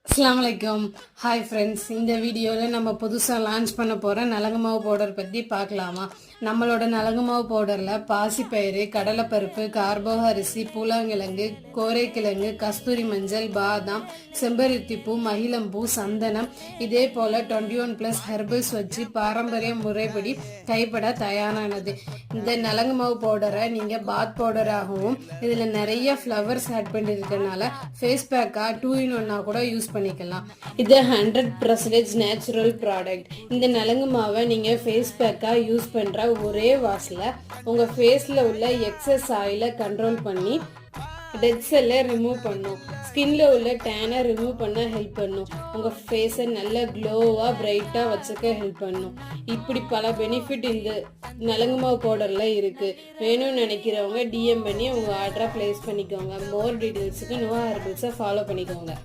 அஸ்ஸலாமு அலைக்கும். Hi friends, இந்த வீடியோவில் நம்ம புதுசாக லான்ச் பண்ண போகிற நலங்கு மாவு பவுடர் பற்றி பார்க்கலாமா. நம்மளோட நலங்கு மாவு பவுடரில் பாசிப்பயிறு, கடலைப்பருப்பு, கார்போக அரிசி, பூலாங்கிழங்கு, கோரைக்கிழங்கு, கஸ்தூரி மஞ்சள், பாதாம், செம்பருத்திப்பூ, மகிழம்பூ, சந்தனம், இதே போல் 21+ ஹெர்பல்ஸ் வச்சு பாரம்பரிய முறைப்படி கைப்பட தயாரானது. இந்த நலங்கு மாவு பவுடரை நீங்கள் பாத் பவுடராகவும் இதில் நிறைய ஃப்ளவர்ஸ் ஆட் பண்ணியிருக்கனால ஃபேஸ் பேக்காக 2-in-1 கூட யூஸ் பண்ணிக்கலாம். இது 100% நேச்சுரல் ப்ராடக்ட். இந்த நலங்கு மாவை நீங்கள் ஃபேஸ் பேக்காக யூஸ் பண்ணுற ஒரே வாஷில் உங்கள் ஃபேஸில் உள்ள எக்ஸஸ் ஆயிலை கண்ட்ரோல் பண்ணி டெட் செல்லை ரிமூவ் பண்ணும், ஸ்கின்ல உள்ள டேனை ரிமூவ் பண்ண ஹெல்ப் பண்ணும், உங்கள் ஃபேஸை நல்ல க்ளோவாக பிரைட்டாக வச்சுக்க ஹெல்ப் பண்ணும். இப்படி பல பெனிஃபிட் இந்த நலங்கு மாவு பவுடரில் இருக்குது. வேணும்னு நினைக்கிறவங்க டிஎம் பண்ணி உங்கள் ஆர்டரை ப்ளேஸ் பண்ணிக்கோங்க. மோர் டீட்டெயில்ஸுக்கு நோவா ஹெர்பல்ஸை ஃபாலோ பண்ணிக்கோங்க.